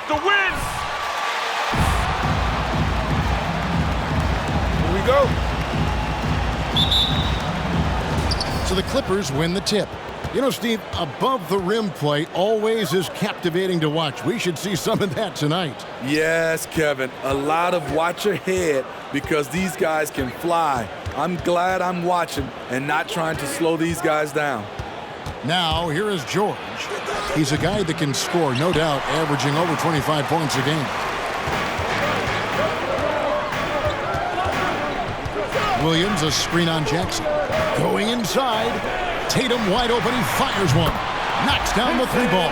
to win. Here we go. So the Clippers win the tip. You know, Steve, above the rim play always is captivating to watch. We should see some of that tonight. Yes, Kevin. A lot of watch ahead because these guys can fly. I'm glad I'm watching and not trying to slow these guys down. Now, here is George. He's a guy that can score, no doubt, averaging over 25 points a game. Williams, a screen on Jackson. Going inside. Tatum wide open. He fires one. Knocks down the three ball.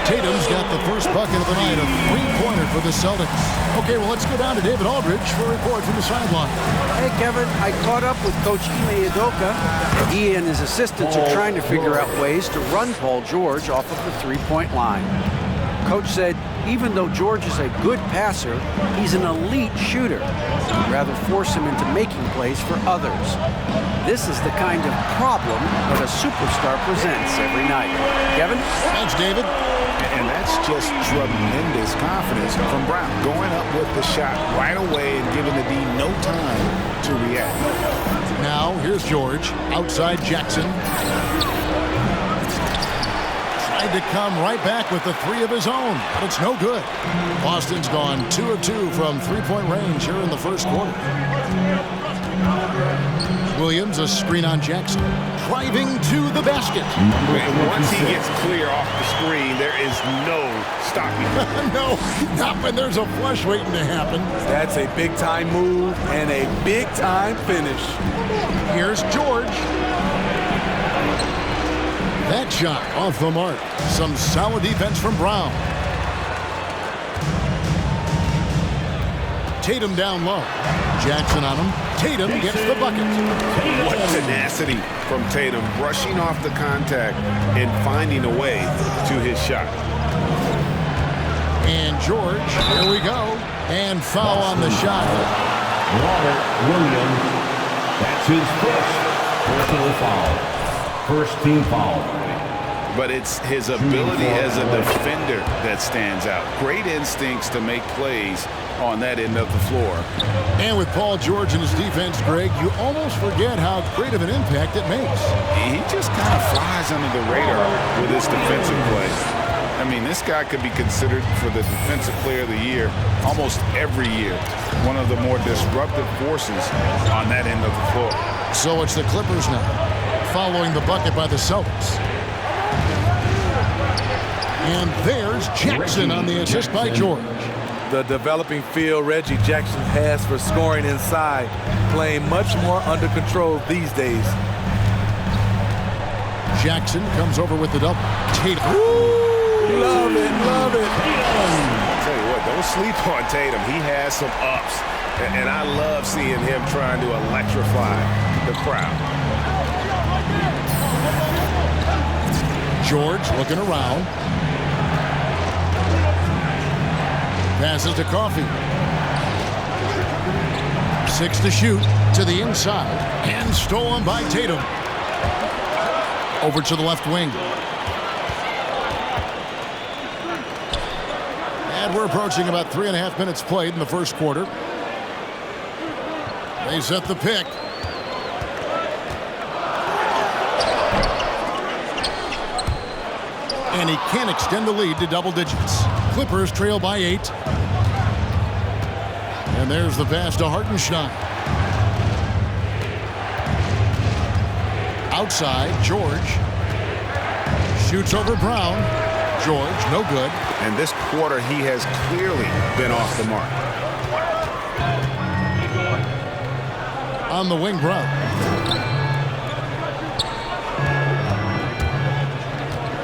Tatum's got the first bucket of the night, a three-pointer for the Celtics. Okay, well, let's go down to David Aldridge for a report from the sideline. Hey, Kevin, I caught up with Coach Ime Udoka. He and his assistants are trying to figure out ways to run Paul George off of the three-point line. Coach said even though George is a good passer, he's an elite shooter. He'd rather force him into making plays for others. This is the kind of problem that a superstar presents every night. Kevin? Thanks, David. And that's just tremendous confidence from Brown, going up with the shot right away and giving the D no time to react. Now, here's George, outside Jackson. Tried to come right back with the three of his own, but it's no good. Boston's gone 2 of 2 from three-point range here in the first quarter. Williams, a screen on Jackson, driving to the basket. Once he gets clear off the screen, there is no stopping him. No, not when there's a flush waiting to happen. That's a big-time move and a big-time finish. Here's George. That shot off the mark. Some solid defense from Brown. Tatum down low. Jackson on him. Tatum gets the bucket. What tenacity from Tatum, brushing off the contact and finding a way to his shot. And George, here we go. And foul on the shot. Robert Williams, that's his first personal foul. First team foul. But it's his ability as a defender that stands out. Great instincts to make plays on that end of the floor. And with Paul George and his defense, Greg, you almost forget how great of an impact it makes. He just kind of flies under the radar with his defensive play. I mean, this guy could be considered for the Defensive Player of the Year almost every year. One of the more disruptive forces on that end of the floor. So it's the Clippers now, following the bucket by the Celtics. And there's Jackson on the assist by George. The developing feel Reggie Jackson has for scoring inside, playing much more under control these days. Jackson comes over with the double. Tatum. Ooh, love it, love it. I'll tell you what, don't sleep on Tatum. He has some ups, and I love seeing him trying to electrify the crowd. George looking around. Passes to Coffey. 6 to shoot to the inside and stolen by Tatum. Over to the left wing. And we're approaching about 3.5 minutes played in the first quarter. They set the pick. And he can't extend the lead to double digits. Clippers trail by 8. And there's the pass to Hartenstein. Outside, George. Shoots over Brown. George, no good. And this quarter, he has clearly been off the mark. On the wing, Brown.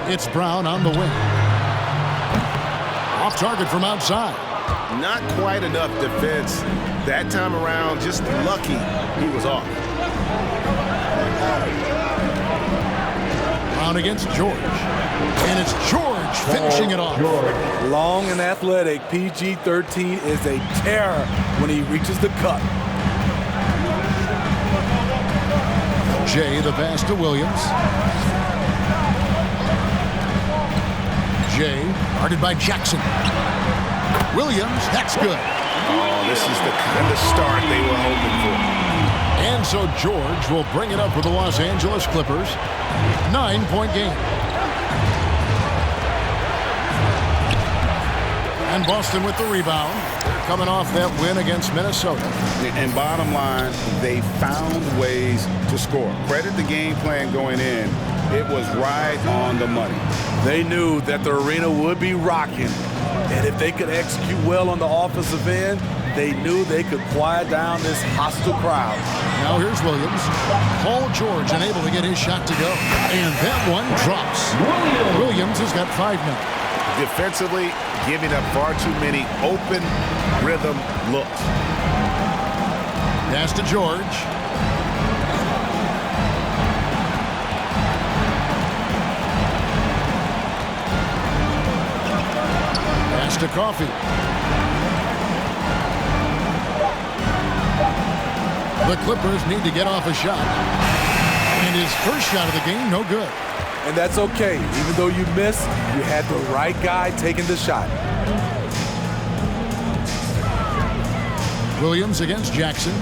It's Brown on the wing. Off target from outside. Not quite enough defense. That time around, just lucky he was off. Brown against George. And it's George finishing it off. Long and athletic, PG-13 is a terror when he reaches the cup. Jay, the pass to Williams. Jay, guarded by Jackson. Williams, that's good. Oh, this is the kind of start they were hoping for. And so George will bring it up for the Los Angeles Clippers. 9-point game. And Boston with the rebound. They're coming off that win against Minnesota. And bottom line, they found ways to score. Credit the game plan going in. It was right on the money. They knew that the arena would be rocking. And if they could execute well on the offensive end, they knew they could quiet down this hostile crowd. Now here's Williams. Paul George unable to get his shot to go. And that one drops. Williams has got 5 now. Defensively, giving up far too many open rhythm looks. Pass to George. Pass to Coffee. The Clippers need to get off a shot. And his first shot of the game, no good. And that's okay. Even though you missed, you had the right guy taking the shot. Williams against Jackson.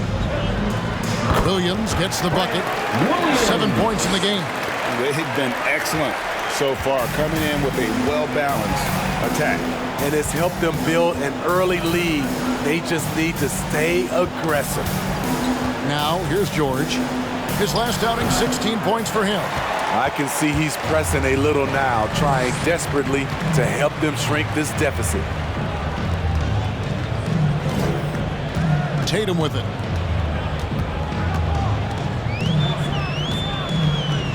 Williams gets the bucket. 7 points in the game. They've been excellent so far, coming in with a well-balanced attack. And it's helped them build an early lead. They just need to stay aggressive. Now, here's George. His last outing, 16 points for him. I can see he's pressing a little now, trying desperately to help them shrink this deficit. Tatum with it.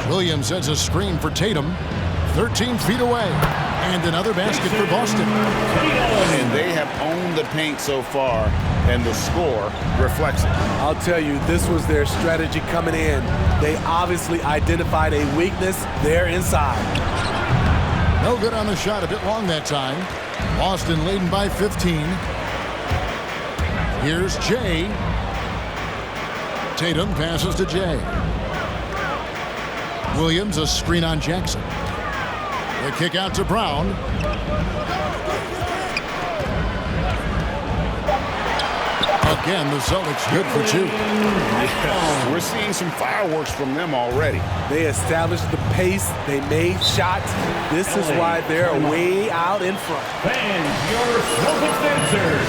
Williams sets a screen for Tatum. 13 feet away. And another basket for Boston. And they have owned the paint so far, and the score reflects it. I'll tell you, this was their strategy coming in. They obviously identified a weakness there inside. No good on the shot, a bit long that time. Boston leading by 15. Here's Jay. Tatum passes to Jay. Williams, a screen on Jackson. The kick out to Brown. Again, the Celtics good for 2. Yeah, we're seeing some fireworks from them already. They established the pace. They made shots. This is why they're way out in front. Fans, your Celtics dancers.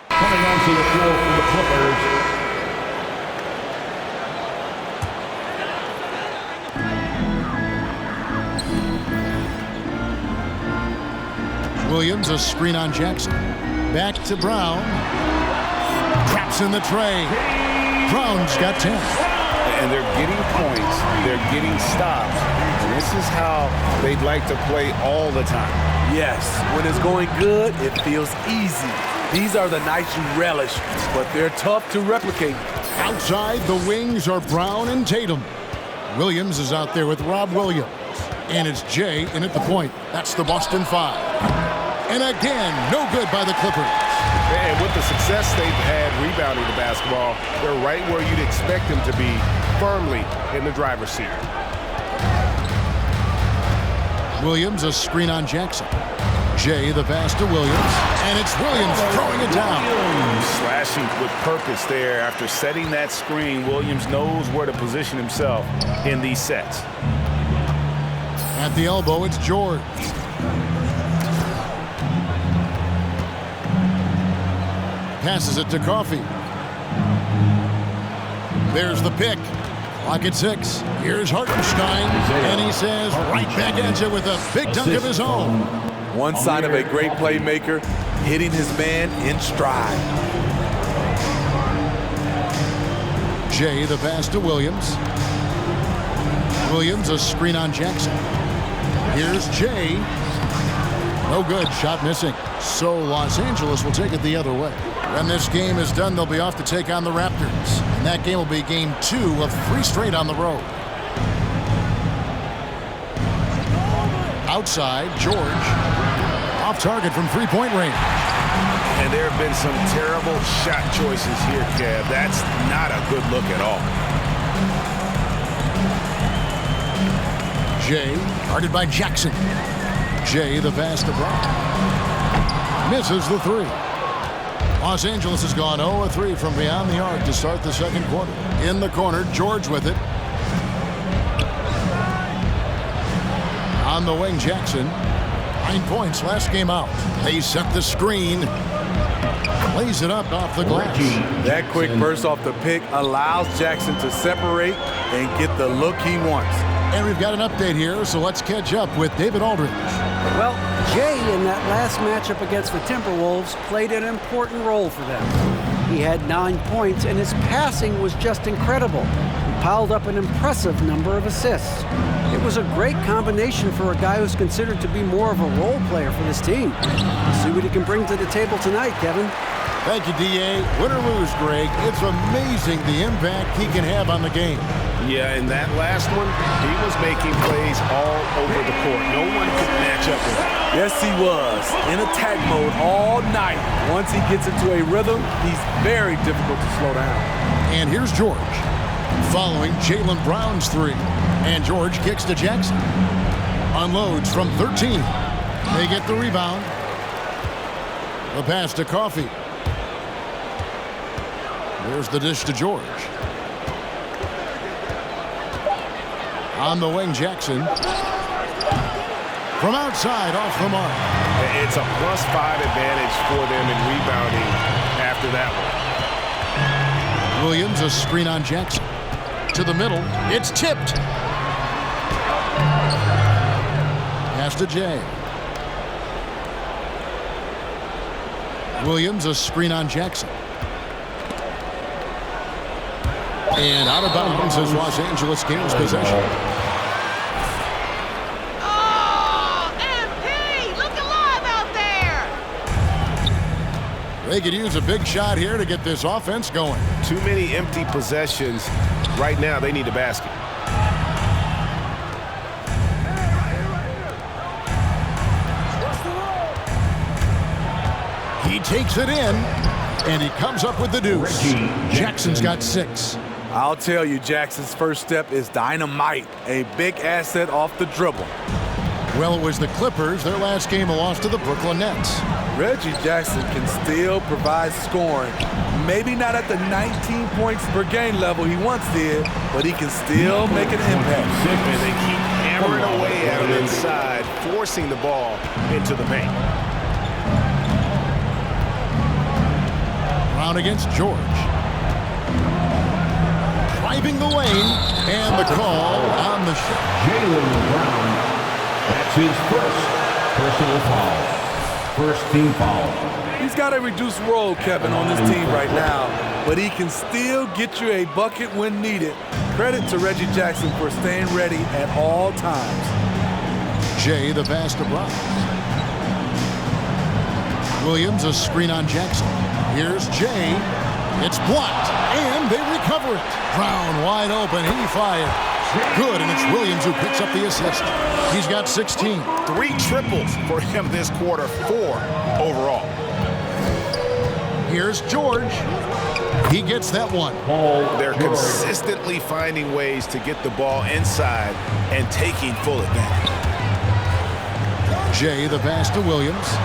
Coming onto the floor for the Clippers. Williams, a screen on Jackson. Back to Brown. Traps in the tray. Brown's got 10. And they're getting points. They're getting stops. And this is how they'd like to play all the time. Yes, when it's going good, it feels easy. These are the nights you relish, but they're tough to replicate. Outside, the wings are Brown and Tatum. Williams is out there with Rob Williams. And it's Jay in at the point. That's the Boston 5. And again, no good by the Clippers. And with the success they've had rebounding the basketball, they're right where you'd expect them to be, firmly in the driver's seat. Williams, a screen on Jackson. Jay, the pass to Williams. And it's Williams throwing it down. Slashing with purpose there. After setting that screen, Williams knows where to position himself in these sets. At the elbow, it's George. Passes it to Coffee. There's the pick. Clock at 6. Here's Hartenstein. And he says, right back at you with a big dunk of his own. One sign of a great playmaker, hitting his man in stride. Jay, the pass to Williams. Williams, a screen on Jackson. Here's Jay. No good. Shot missing. So Los Angeles will take it the other way. When this game is done, they'll be off to take on the Raptors. And that game will be game 2 of 3 straight on the road. Outside, George. Off target from three-point range. And there have been some terrible shot choices here, Kev. That's not a good look at all. Jay, guarded by Jackson. Jay, the pass to Brown. Misses the three. Los Angeles has gone 0-3 from beyond the arc to start the second quarter. In the corner, George with it. On the wing, Jackson. 9 points last game out. They set the screen. Lays it up off the glass. That quick burst off the pick allows Jackson to separate and get the look he wants. And we've got an update here, so let's catch up with David Aldridge. Well, Jay, in that last matchup against the Timberwolves, played an important role for them. He had 9 points, and his passing was just incredible. He piled up an impressive number of assists. It was a great combination for a guy who's considered to be more of a role player for this team. We'll see what he can bring to the table tonight, Kevin. Thank you, D.A. Win or lose, Greg, it's amazing the impact he can have on the game. Yeah, in that last one, he was making plays all over the court. No one could match up with him. Yes, he was. In attack mode all night. Once he gets into a rhythm, he's very difficult to slow down. And here's George, following Jaylen Brown's three. And George kicks to Jackson. Unloads from 13. They get the rebound. The pass to Coffey. There's the dish to George. On the wing, Jackson. From outside, off the mark. It's a +5 advantage for them in rebounding after that one. Williams, a screen on Jackson. To the middle. It's tipped. Pass to Jay. Williams, a screen on Jackson. And out of bounds as Los Angeles gains possession. Oh, MP! Look alive out there! They could use a big shot here to get this offense going. Too many empty possessions. Right now, they need a basket. He takes it in, and he comes up with the deuce. Jackson's got 6. I'll tell you, Jackson's first step is dynamite. A big asset off the dribble. Well, it was the Clippers. Their last game a loss to the Brooklyn Nets. Reggie Jackson can still provide scoring. Maybe not at the 19 points per game level he once did, but he can still make an impact. And they keep hammering away at him inside, forcing the ball into the paint. Brown against George. Driving the lane, and the call on the shot. Jaylen Brown. That's his first personal foul. First team foul. He's got a reduced role, Kevin, on this team right now, but he can still get you a bucket when needed. Credit to Reggie Jackson for staying ready at all times. Jay, the pass to Brown. Williams, a screen on Jackson. Here's Jay. It's blocked, and they recover it. Brown wide open. He fired. Good, and it's Williams who picks up the assist. He's got 16. 3 triples for him this quarter, 4 overall. Here's George. He gets that one. They're consistently finding ways to get the ball inside and taking full advantage. Jay, the pass to Williams.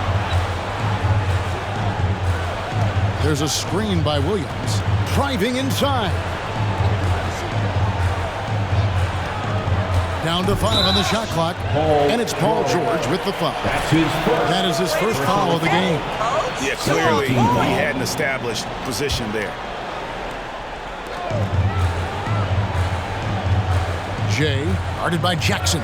There's a screen by Williams. Driving inside. Down to 5 on the shot clock. And it's Paul George with the foul. That is his first foul of the game. Yeah, clearly he had an established position there. Jay, guarded by Jackson.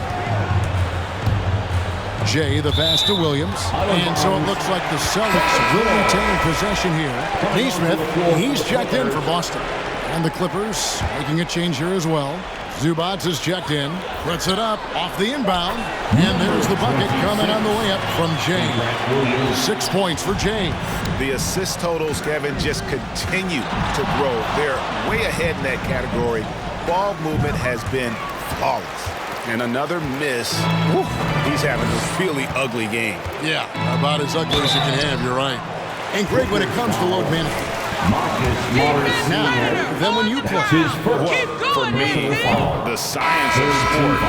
Jay, the pass to Williams. And so it looks like the Celtics will retain possession here. Neesmith, he's checked in for Boston. And the Clippers making a change here as well. Zubac is checked in, puts it up off the inbound, and there's the bucket coming on the way up from Jay. 6 points for Jay. The assist totals, Kevin, just continue to grow. They're way ahead in that category. Ball movement has been flawless. And another miss. Whew, he's having a really ugly game. Yeah, about as ugly as you can have, you're right. And Greg, when it comes to load management, Marcus Morris Now, Sr. then when you play. That's his first Keep going, personal MP. foul. The science of sport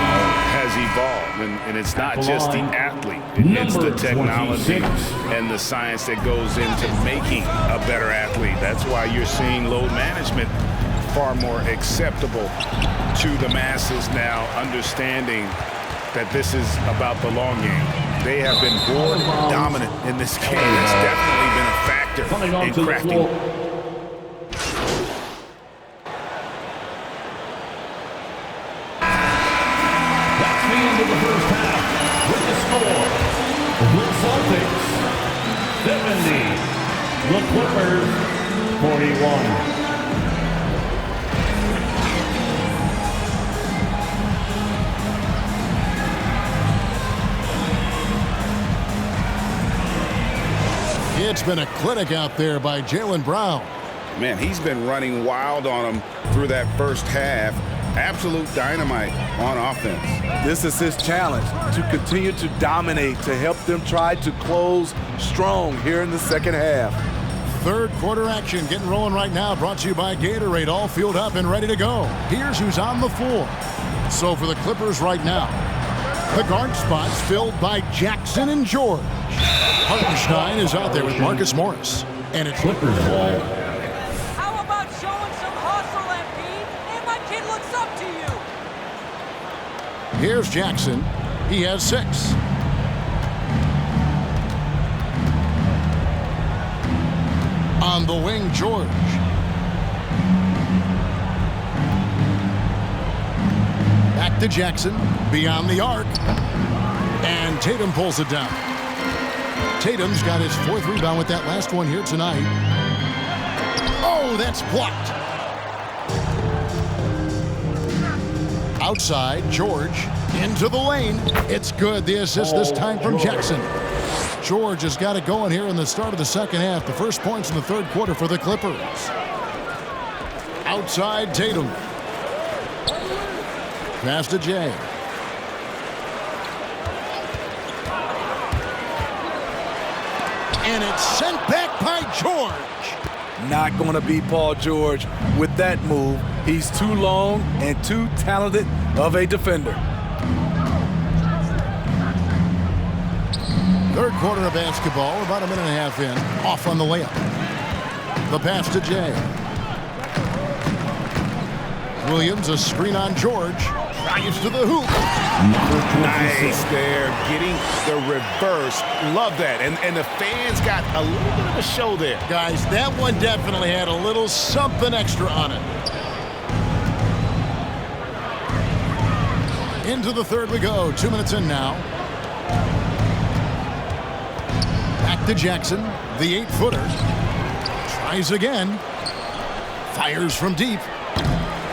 has evolved, and it's not just the athlete. It's the Number technology 26. and the science that goes into making a better athlete. That's why you're seeing load management far more acceptable to the masses now, understanding that this is about the long game. They have been board dominant in this game. That's definitely been a factor Coming on in to the crafting. floor. That's the end of the first half. With the score, the Celtics 70, the Clippers 41. It's been a clinic out there by Jaylen Brown. Man, he's been running wild on him through that first half. Absolute dynamite on offense. This is his challenge, to continue to dominate, to help them try to close strong here in the second half. Third quarter action getting rolling right now, brought to you by Gatorade, all fueled up and ready to go. Here's who's on the floor. So for the Clippers right now, the guard spots filled by Jackson and George. Hartenstein is out there with Marcus Morris. And it's Clippers ball. How about showing some hustle, MP? And my kid looks up to you. Here's Jackson. He has 6. On the wing, George. Back to Jackson. Beyond the arc. And Tatum pulls it down. Tatum's got his 4th rebound with that last one here tonight. Oh, that's blocked. Outside, George into the lane. It's good. The assist this time from Jackson. George has got it going here in the start of the second half. The first points in the third quarter for the Clippers. Outside, Tatum. Pass to Jay. And it's sent back by George. Not going to be Paul George with that move. He's too long and too talented of a defender. Third quarter of basketball, about a minute and a half in. Off on the layup. The pass to Jay. Williams, a screen on George. Drives to the hoop. Nice there, getting the reverse. Love that. And the fans got a little bit of a show there. Guys, that one definitely had a little something extra on it. Into the third we go. 2 minutes in now. Back to Jackson, the 8-footer. Tries again. Fires from deep.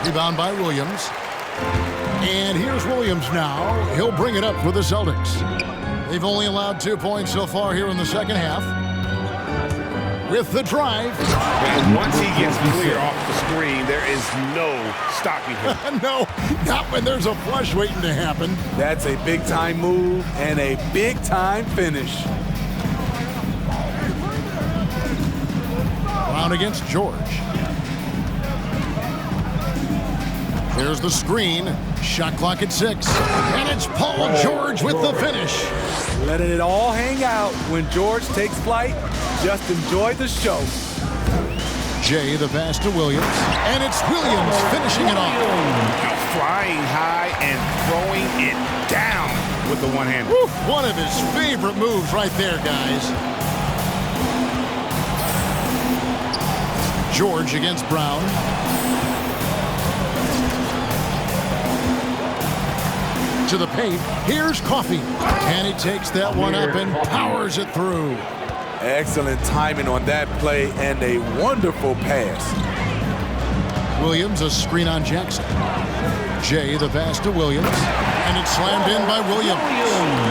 Rebound by Williams. And here's Williams now. He'll bring it up for the Celtics. They've only allowed 2 points so far here in the second half. With the drive. And once he gets clear off the screen, there is no stopping him. No, not when there's a flush waiting to happen. That's a big-time move and a big-time finish. Brown against George. There's the screen. Shot clock at 6. And it's Paul George with the finish. Letting it all hang out when George takes flight. Just enjoy the show. Jay, the pass to Williams. And it's Williams finishing it off. Now flying high and throwing it down with the one-hander. One of his favorite moves right there, guys. George against Brown. To the paint. Here's Coffey. And he takes that one up and powers it through. Excellent timing on that play and a wonderful pass. Williams, a screen on Jackson. Jay, the pass to Williams. And it's slammed in by Williams.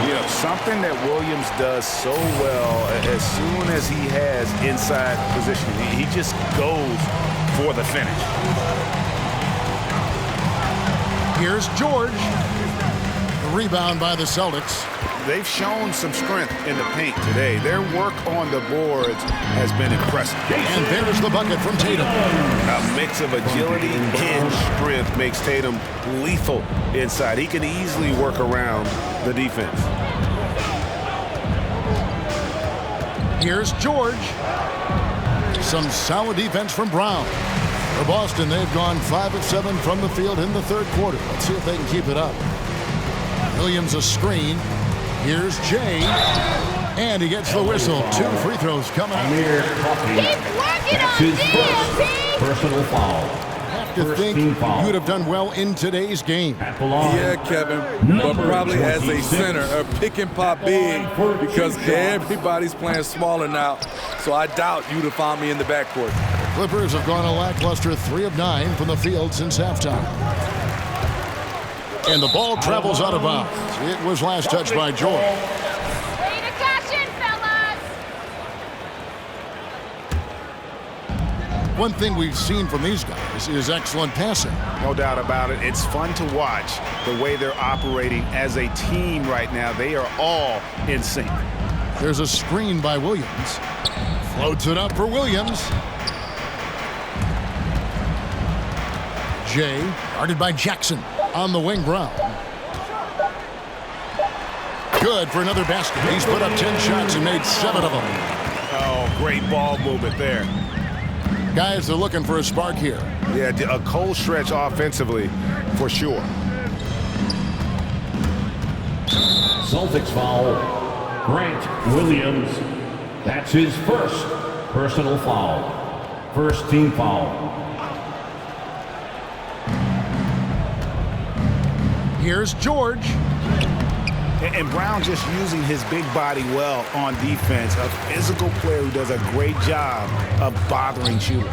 You know, something that Williams does so well, as soon as he has inside position, he just goes for the finish. Here's George. The rebound by the Celtics. they've shown some strength in the paint today. Their work on the boards has been impressive. And there's the bucket from Tatum. A mix of agility and strength makes Tatum lethal inside. He can easily work around the defense. Here's George. Some solid defense from Brown. For Boston, they've gone 5 of 7 from the field in the third quarter. Let's see if they can keep it up. Williams a screen. Here's Jay. And he gets the whistle. 2 free throws coming up. That's his first personal foul. Have to think you'd have done well in today's game. Yeah, Kevin, but probably as a center, a pick and pop big, because everybody's playing smaller now. So I doubt you'd have found me in the backcourt. Clippers have gone a lackluster 3 of 9 from the field since halftime. And the ball travels out of bounds. It was last touched by George. Way to cash in, fellas! One thing we've seen from these guys is excellent passing. No doubt about it. It's fun to watch the way they're operating as a team right now. They are all in sync. There's a screen by Williams. Floats it up for Williams. Jay, guarded by Jackson. On the wing, Brown. Good for another basket. He's put up 10 shots and made 7 of them. Oh, great ball movement there. Guys are looking for a spark here. Yeah, a cold stretch offensively for sure. Celtics foul. Grant Williams. That's his first personal foul. First team foul. Here's George. And Brown just using his big body well on defense. A physical player who does a great job of bothering shooters.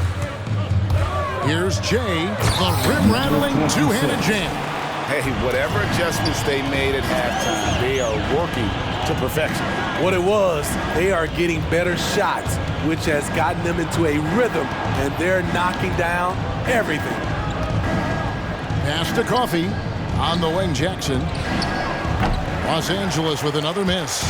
Here's Jay. The rim-rattling two-handed jam. Hey, whatever adjustments they made at halftime, they are working to perfection. What it was, they are getting better shots, which has gotten them into a rhythm, and they're knocking down everything. Pass to Coffee. On the wing, Jackson. Los Angeles with another miss.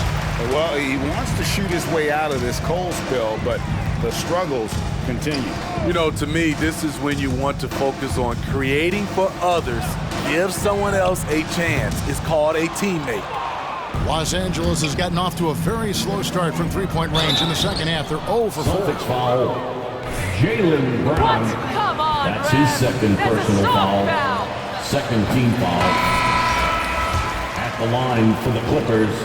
Well, he wants to shoot his way out of this cold spell, but the struggles continue. You know, to me, this is when you want to focus on creating for others. Give someone else a chance. It's called a teammate. Los Angeles has gotten off to a very slow start from three-point range in the second half. They're 0 for 4. Celtics foul. Jaylen Brown. What? Come on, That's Brown. his second That's personal assault foul. Second team foul. At the line for the Clippers.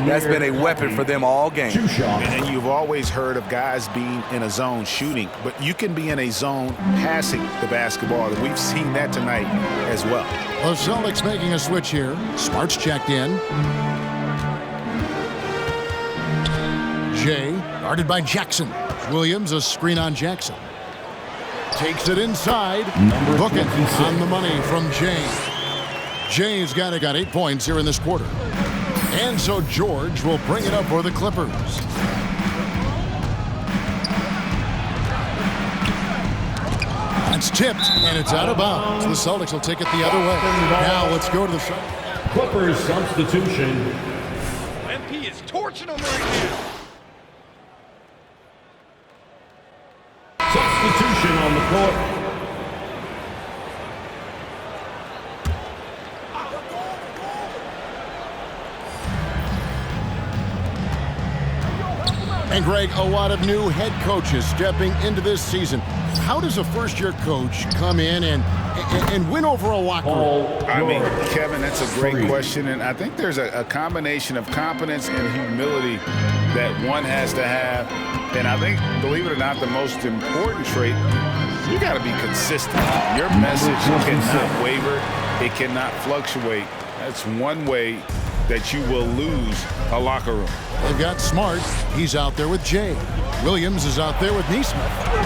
That's been a weapon for them all game. 2 shots. And you've always heard of guys being in a zone shooting, but you can be in a zone passing the basketball. And we've seen that tonight as well. The Celtics making a switch here. Smart's checked in. Jay, guarded by Jackson. Williams, a screen on Jackson. Takes it inside. Book it on the money from Jay. Jay's got 8 points here in this quarter. And so George will bring it up for the Clippers. It's tipped, and it's out of bounds. The Celtics will take it the other way. Now let's go to the Clippers substitution. MP is torching them right now. Substitution on the court. And Greg, a lot of new head coaches stepping into this season. How does a first-year coach come in and win over a locker room? I mean, Kevin, that's a great question. And I think there's a combination of competence and humility that one has to have. And I think, believe it or not, the most important trait, you got to be consistent. Your message cannot waver. It cannot fluctuate. That's one way that you will lose a locker room. They've got Smart. He's out there with Jay. Williams is out there with Neesmith.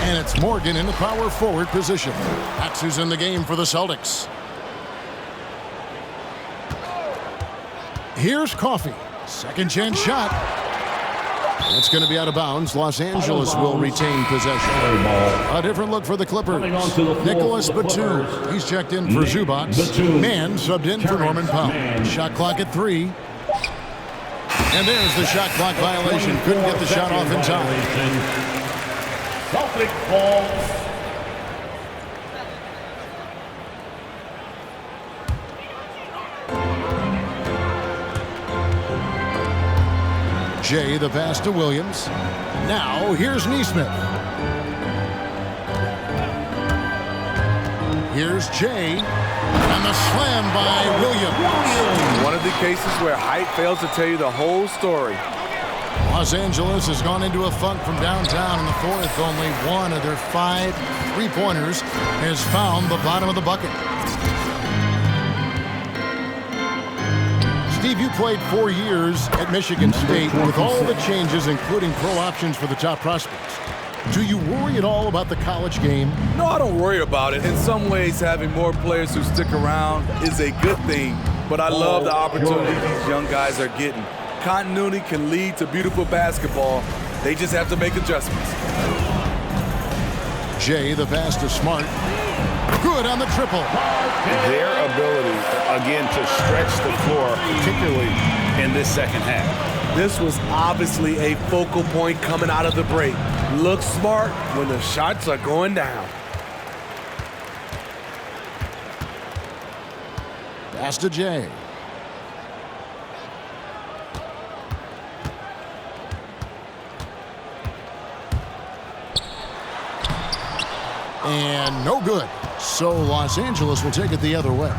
And it's Morgan in the power forward position. That's who's in the game for the Celtics. Here's Coffee. Second chance shot. It's going to be out of bounds. Los Angeles will retain possession. A different look for the Clippers. Nicholas Batum. He's checked in for Zubac. Man subbed in for Norman Powell. Shot clock at 3. And there's the shot clock violation. Couldn't get the shot off in time. Celtic ball. Jay, the pass to Williams. Now, here's Neesmith. Here's Jay. And the slam by Williams. One of the cases where height fails to tell you the whole story. Los Angeles has gone into a funk from downtown in the fourth. Only one of their 5 3-pointers has found the bottom of the bucket. Steve, you played 4 years at Michigan State with all the changes, including pro options for the top prospects. Do you worry at all about the college game? No, I don't worry about it. In some ways, having more players who stick around is a good thing, but I love the opportunity these young guys are getting. Continuity can lead to beautiful basketball. They just have to make adjustments. Jay, the pass to Smart. Good on the triple. Their ability, again, to stretch the floor, particularly in this second half. This was obviously a focal point coming out of the break. Look smart when the shots are going down. Pass to Jay. And no good. So Los Angeles will take it the other way.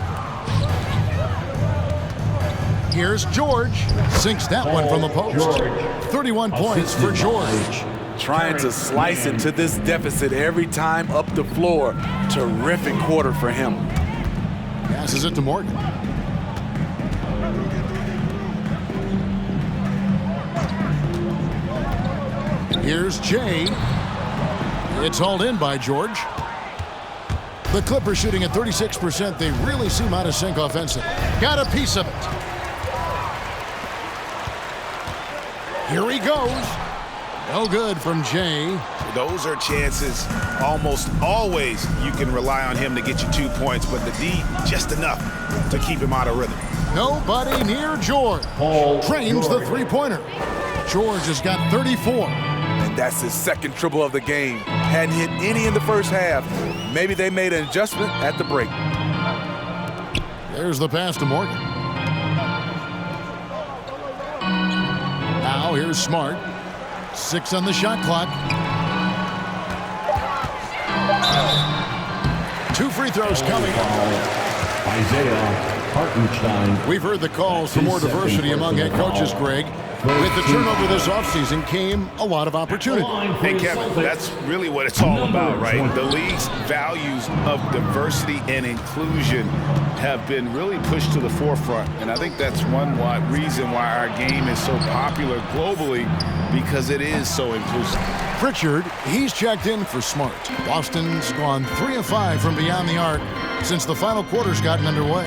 Here's George. Sinks that one from the post. 31 points for George. Trying to slice into this deficit every time up the floor. Terrific quarter for him. Passes it to Morgan. Here's Jay. It's hauled in by George. The Clippers shooting at 36%. They really seem out of sync offensively. Got a piece of it. Here he goes. No good from Jay. Those are chances. Almost always you can rely on him to get you 2 points, but the D, just enough to keep him out of rhythm. Nobody near George. Drains the three-pointer. George has got 34. And that's his second triple of the game. Hadn't hit any in the first half. Maybe they made an adjustment at the break. There's the pass to Morgan. Now here's Smart. 6 on the shot clock. 2 free throws coming. Isaiah Hartenstein. We've heard the calls for more diversity among head coaches, Greg. With the turnover this offseason came a lot of opportunity. Hey, Kevin, that's really what it's all about, right? The league's values of diversity and inclusion have been really pushed to the forefront. And I think that's one reason why our game is so popular globally, because it is so inclusive. Pritchard, he's checked in for Smart. Boston's gone 3 of 5 from beyond the arc since the final quarter's gotten underway.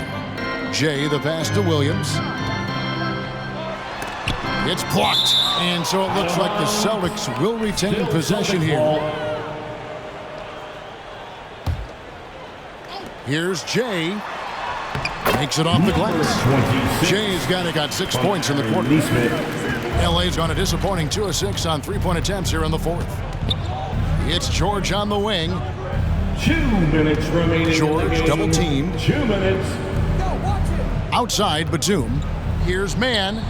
Jay, the pass to Williams. It's blocked, and so it looks like the Celtics will retain possession here. Here's Jay. Makes it off the glass. Jay's got 6 points in the quarter. LA's gone a disappointing 2 of 6 on 3-point attempts here in the fourth. It's George on the wing. 2 minutes remaining. George double teamed. 2 minutes. Outside Batum. Here's Mann.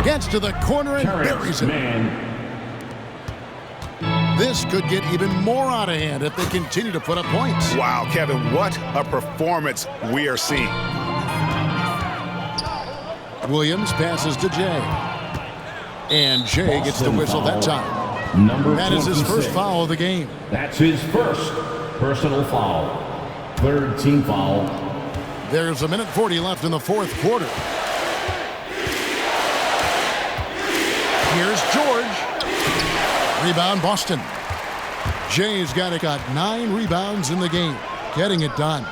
Gets to the corner and buries it. This could get even more out of hand if they continue to put up points. Wow, Kevin, what a performance we are seeing. Williams passes to Jay. And Jay gets the whistle that time. That is his first foul of the game. That's his first personal foul. Third team foul. There's 1:40 left in the fourth quarter. Here's George. Rebound Boston. Jay's got 9 rebounds in the game. Getting it done.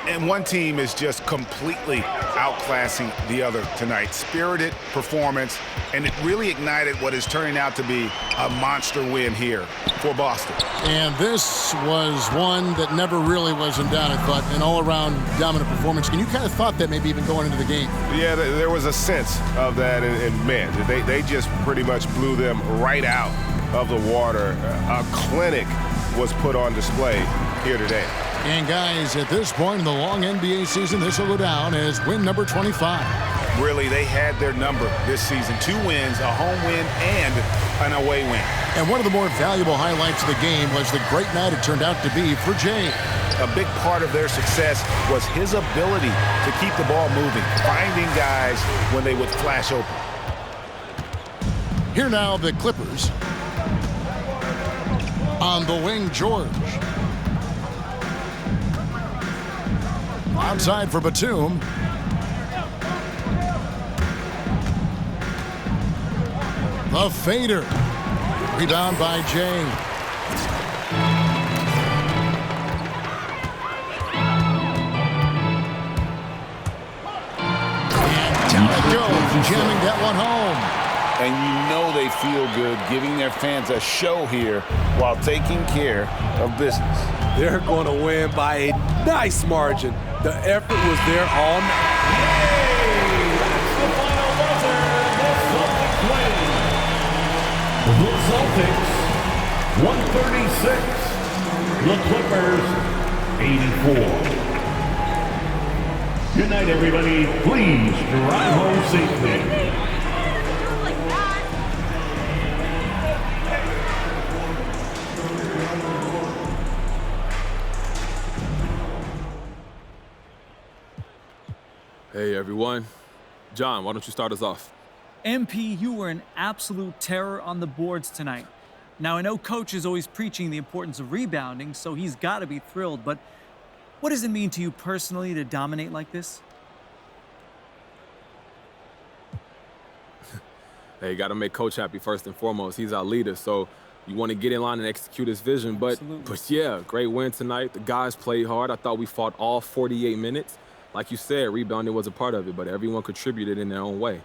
And one team is just completely outclassing the other tonight. Spirited performance, and it really ignited what is turning out to be a monster win here for Boston. And this was one that never really was in doubt, I thought, an all-around dominant performance. And you kind of thought that maybe even going into the game. Yeah, there was a sense of that, and man, they just pretty much blew them right out of the water. A clinic was put on display here today. And guys, at this point in the long NBA season, this will go down as win number 25. Really, they had their number this season. 2 wins, a home win, and an away win. And one of the more valuable highlights of the game was the great night it turned out to be for Jay. A big part of their success was his ability to keep the ball moving, finding guys when they would flash open. Here now, the Clippers. On the wing, George. Outside for Batum. The fader. Rebound by Jay. And down it goes, jamming that one home. And you know they feel good giving their fans a show here while taking care of business. They're going to win by a nice margin. The effort was there all night. The Celtics, 136. The Clippers, 84. Good night, everybody. Please drive home safely. Hey, everyone. John, why don't you start us off? MP, you were an absolute terror on the boards tonight. Now, I know Coach is always preaching the importance of rebounding, so he's got to be thrilled, but what does it mean to you personally to dominate like this? Hey, got to make Coach happy first and foremost. He's our leader, so you want to get in line and execute his vision. But yeah, great win tonight. The guys played hard. I thought we fought all 48 minutes. Like you said, rebounding was a part of it, but everyone contributed in their own way.